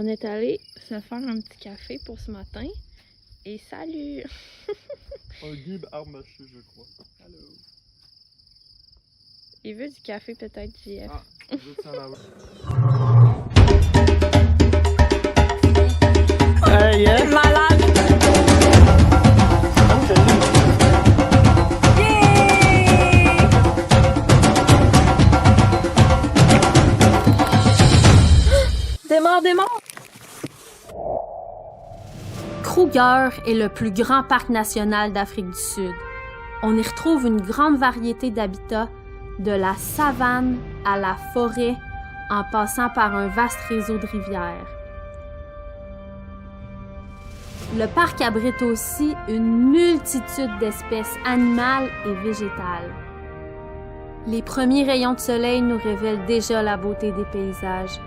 On est allé se faire un petit café pour ce matin. Et salut! Un guide armaché, je crois. Allô? Il veut du café peut-être, JF. Ah, je veux que ça en avoir. Hey, yeah. Malade! Démarre! Kruger est le plus grand parc national d'Afrique du Sud. On y retrouve une grande variété d'habitats, de la savane à la forêt, en passant par un vaste réseau de rivières. Le parc abrite aussi une multitude d'espèces animales et végétales. Les premiers rayons de soleil nous révèlent déjà la beauté des paysages.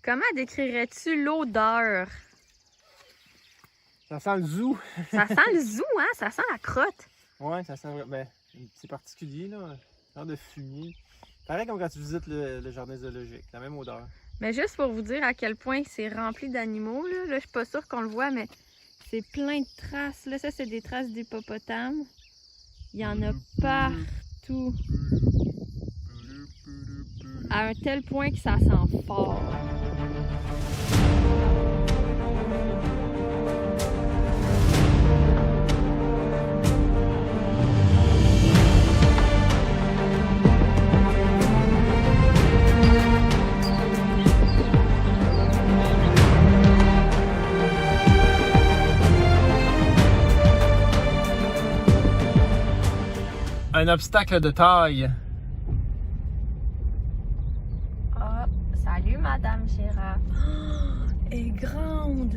Comment décrirais-tu l'odeur? Ça sent le zoo. Ça sent le zoo, hein? Ça sent la crotte. Ouais, ça sent vraiment. Ben, c'est particulier, là. Genre de fumier. Pareil comme quand tu visites le jardin zoologique, la même odeur. Mais juste pour vous dire à quel point c'est rempli d'animaux, là, je suis pas sûre qu'on le voit, mais c'est plein de traces. Là, ça, c'est des traces d'hippopotames. Il y en a partout. À un tel point que ça sent fort. Un obstacle de taille. Ah, salut Madame Gérard. Oh, elle est grande.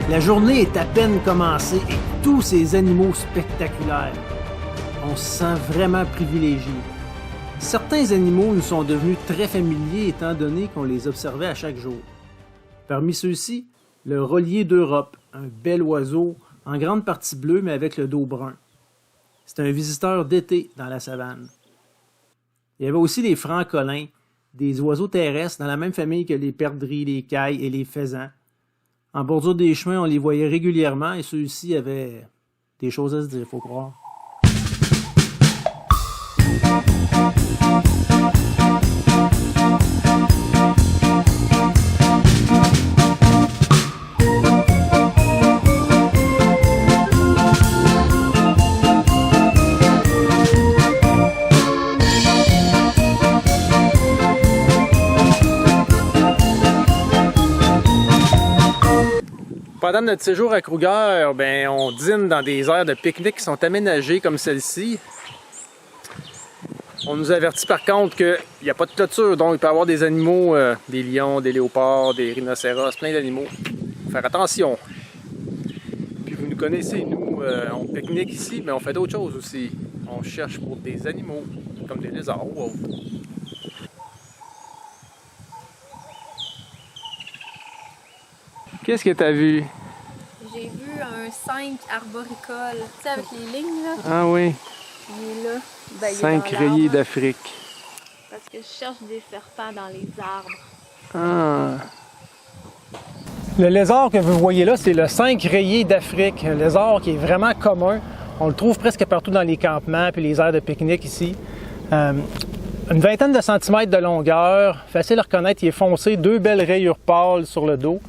La journée est à peine commencée et tous ces animaux spectaculaires. On se sent vraiment privilégié. Certains animaux nous sont devenus très familiers étant donné qu'on les observait à chaque jour. Parmi ceux-ci, le rôlier d'Europe, un bel oiseau en grande partie bleu mais avec le dos brun. C'est un visiteur d'été dans la savane. Il y avait aussi les francolins, des oiseaux terrestres dans la même famille que les perdrix, les cailles et les faisans. En bordure des chemins, on les voyait régulièrement et ceux-ci avaient des choses à se dire, faut croire. Pendant notre séjour à Kruger, ben, on dîne dans des aires de pique-nique qui sont aménagées comme celle-ci. On nous avertit par contre qu'il n'y a pas de clôture, donc il peut y avoir des animaux, des lions, des léopards, des rhinocéros, plein d'animaux. Faut faire attention. Puis vous nous connaissez, nous, on pique-nique ici, mais on fait d'autres choses aussi. On cherche pour des animaux, comme des lézards ou autres. Qu'est-ce que tu as vu? J'ai vu un 5 arboricole. Tu sais, avec les lignes, là. Ah oui, Il est là. Ben, il est 5 dans rayés l'arbre. d'Afrique. Parce que je cherche des serpents dans les arbres. Ah. Le lézard que vous voyez là, c'est le 5 rayé d'Afrique. Un lézard qui est vraiment commun. On le trouve presque partout dans les campements et les aires de pique-nique ici. Une vingtaine de centimètres de longueur, facile à reconnaître, il est foncé, 2 belles rayures pâles sur le dos.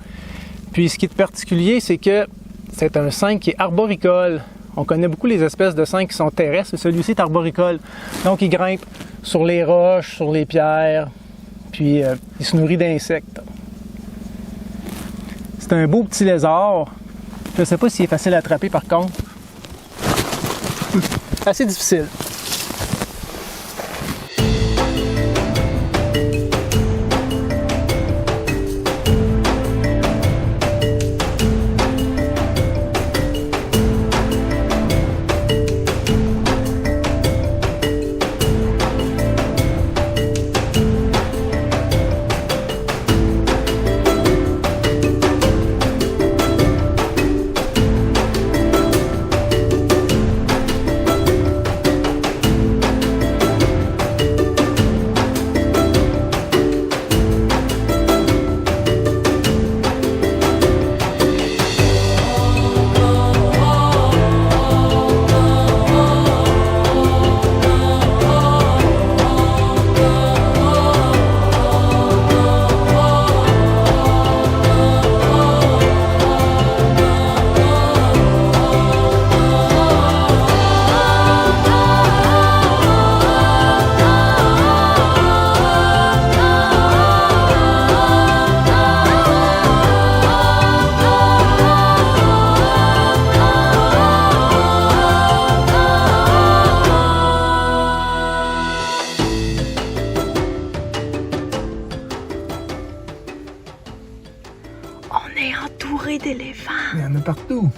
Puis ce qui est particulier, c'est que c'est un 5 qui est arboricole. On connaît beaucoup les espèces de 5 qui sont terrestres, et celui-ci est arboricole. Donc il grimpe sur les roches, sur les pierres, puis il se nourrit d'insectes. C'est un beau petit lézard. Je ne sais pas s'il est facile à attraper par contre. Assez difficile. On est entouré d'éléphants. Il y en a partout.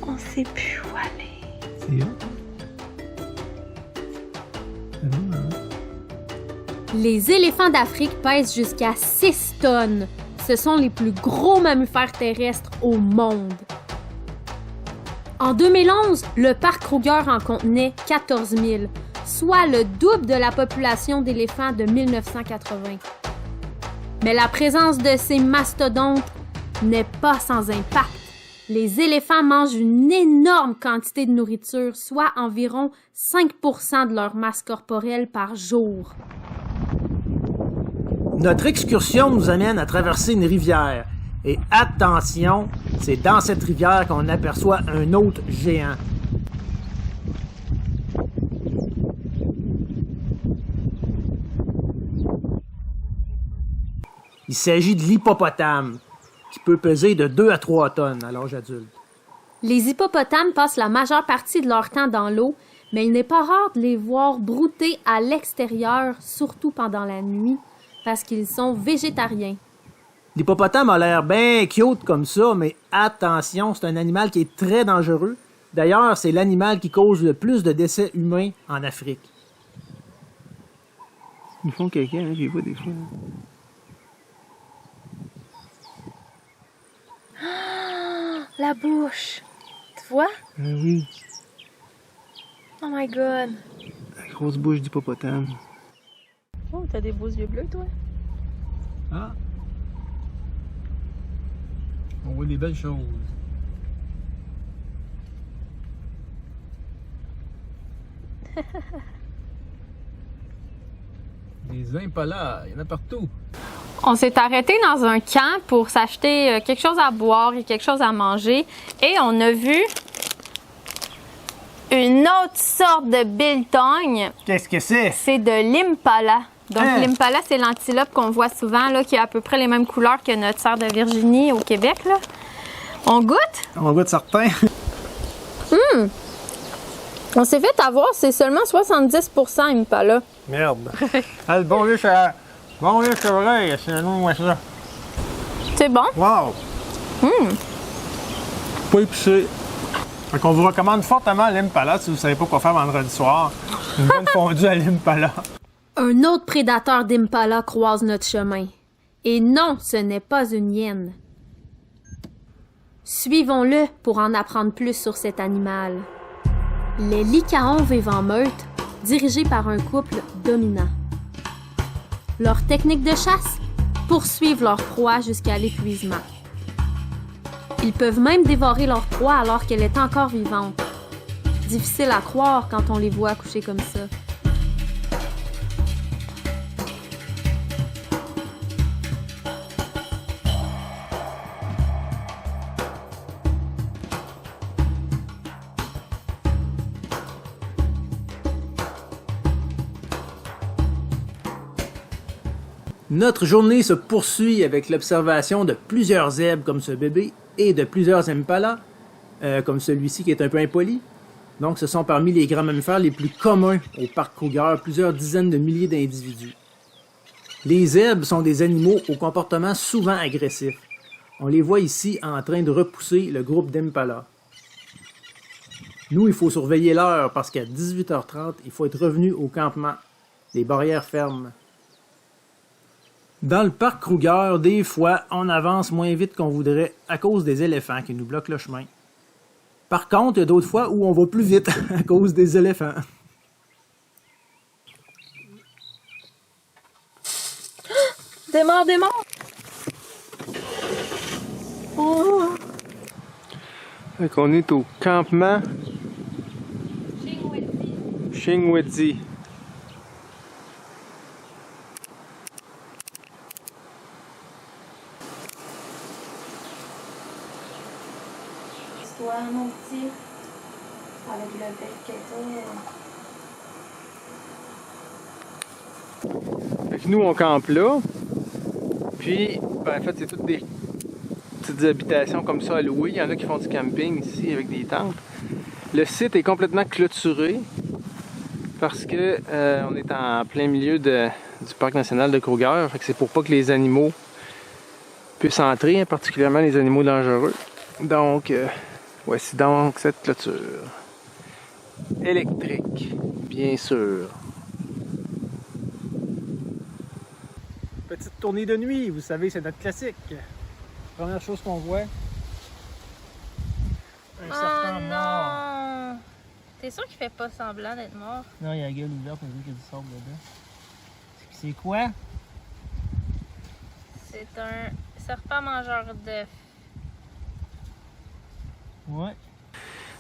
On sait plus où aller. C'est eux. Les éléphants d'Afrique pèsent jusqu'à 6 tonnes. Ce sont les plus gros mammifères terrestres au monde. En 2011, le parc Kruger en contenait 14 000, soit le double de la population d'éléphants de 1980. Mais la présence de ces mastodontes n'est pas sans impact. Les éléphants mangent une énorme quantité de nourriture, soit environ 5% de leur masse corporelle par jour. Notre excursion nous amène à traverser une rivière. Et attention, c'est dans cette rivière qu'on aperçoit un autre géant. Il s'agit de l'hippopotame, qui peut peser de 2 à 3 tonnes à l'âge adulte. Les hippopotames passent la majeure partie de leur temps dans l'eau, mais il n'est pas rare de les voir brouter à l'extérieur, surtout pendant la nuit, parce qu'ils sont végétariens. L'hippopotame a l'air bien cute comme ça, mais attention, c'est un animal qui est très dangereux. D'ailleurs, c'est l'animal qui cause le plus de décès humains en Afrique. Ils font caca, hein, j'ai vu des fois. La bouche. Tu vois? Oui, Oh my god. la grosse bouche d'hippopotame. Oh, t'as des beaux yeux bleus, toi? Ah! On voit des belles choses. Des impalas, il y en a partout. On s'est arrêté dans un camp pour s'acheter quelque chose à boire et quelque chose à manger. Et on a vu une autre sorte de biltong. Qu'est-ce que c'est? C'est de l'impala. Donc, l'impala, c'est l'antilope qu'on voit souvent, là, qui a à peu près les mêmes couleurs que notre cerf de Virginie au Québec. Là. On goûte? On goûte certains. On s'est fait avoir, c'est seulement 70% impala. Merde. Ah, le bon vieux chevreuil, c'est moi ça. C'est bon? Wow! Pas épicé. Donc on vous recommande fortement l'impala si vous savez pas quoi faire vendredi soir. Une bonne fondue à l'impala. Un autre prédateur d'impala croise notre chemin. Et non, ce n'est pas une hyène. Suivons-le pour en apprendre plus sur cet animal. Les lycaons vivent en meute, dirigés par un couple dominant. Leur technique de chasse? Poursuivre leur proie jusqu'à l'épuisement. Ils peuvent même dévorer leur proie alors qu'elle est encore vivante. Difficile à croire quand on les voit coucher comme ça. Notre journée se poursuit avec l'observation de plusieurs zèbres comme ce bébé et de plusieurs impalas, comme celui-ci qui est un peu impoli. Donc ce sont parmi les grands mammifères les plus communs au parc Kruger, plusieurs dizaines de milliers d'individus. Les zèbres sont des animaux au comportement souvent agressif. On les voit ici en train de repousser le groupe d'impalas. Nous, il faut surveiller l'heure parce qu'à 18h30, il faut être revenu au campement. Les barrières ferment. Dans le parc Kruger, des fois, on avance moins vite qu'on voudrait à cause des éléphants qui nous bloquent le chemin. Par contre, il y a d'autres fois où on va plus vite à cause des éléphants. Démarre! Oh! Fait qu'on est au campement Chingwedzi. Toi, mon petit, avec le bec que t'es. Fait que nous, on campe là. Puis, ben, en fait, c'est toutes des petites habitations comme ça à louer. Il y en a qui font du camping ici avec des tentes. Le site est complètement clôturé parce que on est en plein milieu du parc national de Kruger. Fait que c'est pour pas que les animaux puisse entrer, hein, particulièrement les animaux dangereux. Donc, voici donc cette clôture. Électrique, bien sûr. Petite tournée de nuit, vous savez, c'est notre classique. Première chose qu'on voit, un serpent mort. T'es sûr qu'il fait pas semblant d'être mort? Non, il y a la gueule ouverte, on dirait qu'il y a du sable dedans. C'est quoi? C'est un serpent mangeur d'œufs. Ouais.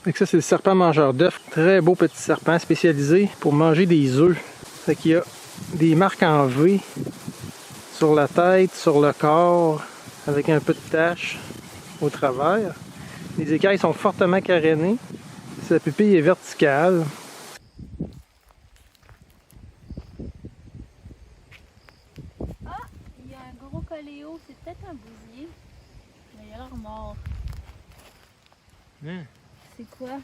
Donc ça, c'est le serpent mangeur d'œufs. Très beau petit serpent spécialisé pour manger des œufs. Fait qu'il y a des marques en V sur la tête, sur le corps, avec un peu de taches au travers. Les écailles sont fortement carénées. Sa pupille est verticale. Ah, il y a un gros coléo. C'est peut-être un bousier. Mais il a l'air mort. C'est quoi?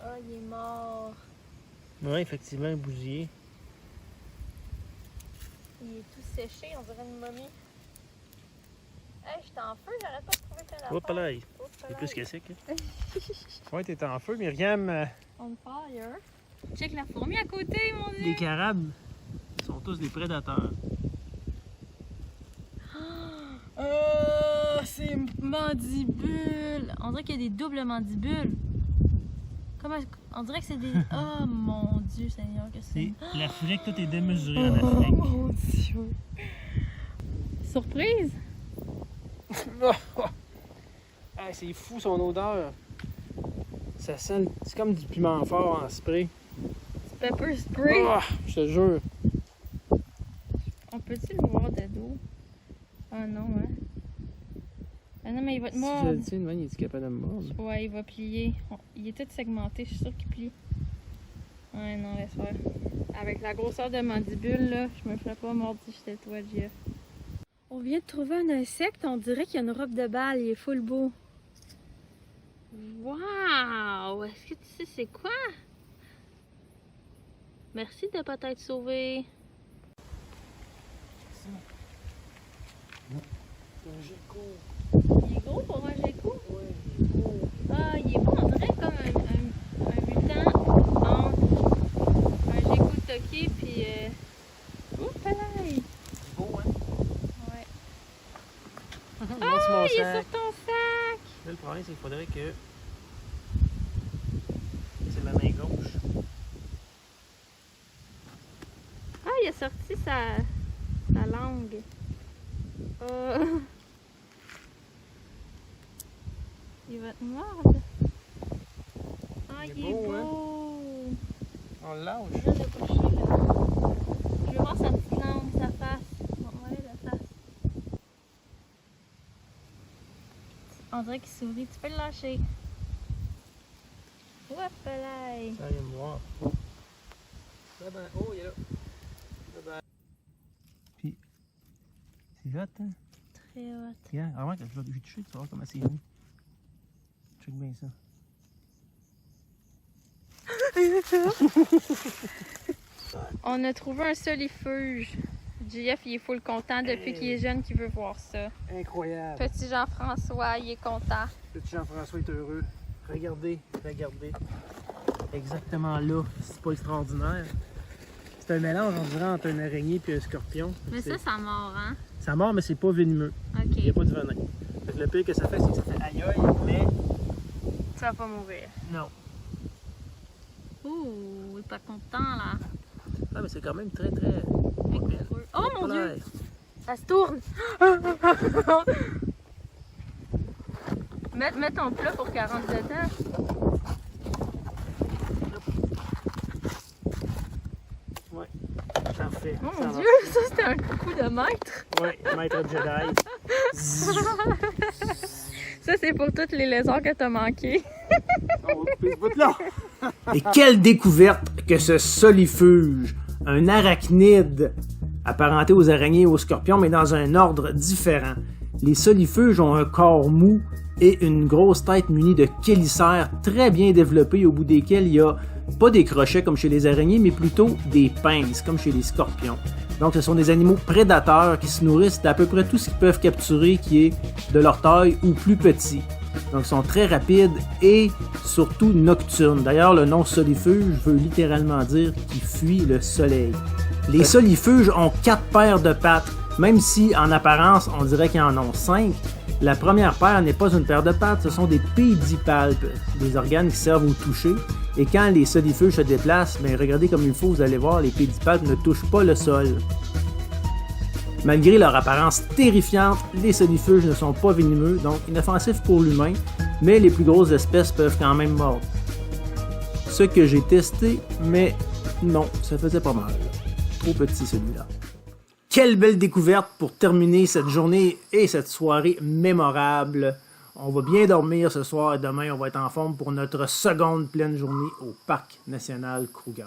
Ah, il est mort. Ouais, effectivement, un bousier. Il est tout séché, on dirait une momie. Hey, j'étais en feu, j'arrête pas de trouver plein d'affaires. Hop là, Hop c'est là. plus que sec. Hein? Ouais, t'es en feu, Myriam. On fire. Check la fourmi à côté, mon dieu. Les carabes sont tous des prédateurs. Oh, c'est mandibule. On dirait qu'il y a des doubles mandibules. Comment on dirait que c'est des. Oh mon dieu, Seigneur, que c'est. C'est l'Afrique, tout est démesuré en Afrique. Oh mon dieu. Surprise? Hey, c'est fou son odeur. Ça sent. C'est comme du piment fort en spray. Pepper spray. Ah, je te jure. On peut-tu le voir de dos? Ah non, hein? Ah non, mais il va te Si je mordre. le dis, une il est capable de me mordre. Ouais, il va plier. Il est tout segmenté, je suis sûre qu'il plie. Ouais, non, laisse faire. Avec la grosseur de mandibule, là, je me ferais pas mordre si j'étais toi, Jeff. On vient de trouver un insecte, on dirait qu'il y a une robe de balle, il est full beau. Wow! Est-ce que tu sais c'est quoi? Merci de pas t'être sauvé. Il est gros pour un gecko? Ah, il est beau, on dirait comme un mutant entre un gecko toqué puis. Oups, là! C'est beau, hein? Ouais. Ah, Il est sur ton sac! Là, le problème, c'est qu'il faudrait que. C'est ma main gauche. Ah, il a sorti sa langue. Il va te mordre. Ah, il est beau. Hein? On le lâche. Je vais le coucher, là. Je veux voir sa petite langue, sa face. Bon, voilà la face. On dirait qu'il sourit. Tu peux le lâcher. Hop là. Ça vient me voir. Bye bye. Oh, il est là. Bye bye. Puis, c'est hot, hein? Très hot. Regarde, avant que je vais toucher, tu vas voir comment c'est mis. Check bien ça. On a trouvé un solifuge. JF, il est full content depuis qu'il est jeune qu'il veut voir ça. Incroyable. Petit Jean-François, il est content. Petit Jean-François est heureux. Regardez, regardez. Exactement là. C'est pas extraordinaire. C'est un mélange, on dirait, entre une araignée et un scorpion. Mais ça mord, hein? Ça mord, mais c'est pas venimeux. Ok. Il n'y a pas de venin. Fait que le pire que ça fait, c'est que ça fait aïe aïe, mais Tu vas pas mourir. non. Ouh, il est pas content, là. Ah, mais c'est quand même très, très. Vigoureux. Oh mon dieu! Populaire. Ça se tourne! Mets ton plat pour qu'elle rentre dedans. Ouais. Parfait. Oh Ça mon va. dieu, ça c'était un coup de maître. Ouais, maître Jedi. Ça c'est pour toutes les lézards que t'as manqué. On va couper ce bout-là. Et quelle découverte que ce solifuge, un arachnide apparenté aux araignées et aux scorpions, mais dans un ordre différent. Les solifuges ont un corps mou et une grosse tête munie de chélicères très bien développés au bout desquels il y a pas des crochets comme chez les araignées, mais plutôt des pinces comme chez les scorpions. Donc ce sont des animaux prédateurs qui se nourrissent d'à peu près tout ce qu'ils peuvent capturer qui est de leur taille ou plus petit. Donc ils sont très rapides et surtout nocturnes. D'ailleurs le nom solifuge veut littéralement dire qu'ils fuient le soleil. Les solifuges ont 4 paires de pattes, même si en apparence on dirait qu'ils en ont 5. La première paire n'est pas une paire de pattes, ce sont des pédipalpes, des organes qui servent au toucher. Et quand les solifuges se déplacent, bien, regardez comme il faut, vous allez voir, les pédipalpes ne touchent pas le sol. Malgré leur apparence terrifiante, les solifuges ne sont pas venimeux, donc inoffensifs pour l'humain, mais les plus grosses espèces peuvent quand même mordre. Ce que j'ai testé, mais non, ça faisait pas mal. Trop petit celui-là. Quelle belle découverte pour terminer cette journée et cette soirée mémorable. On va bien dormir ce soir et demain on va être en forme pour notre seconde pleine journée au Parc national Kruger.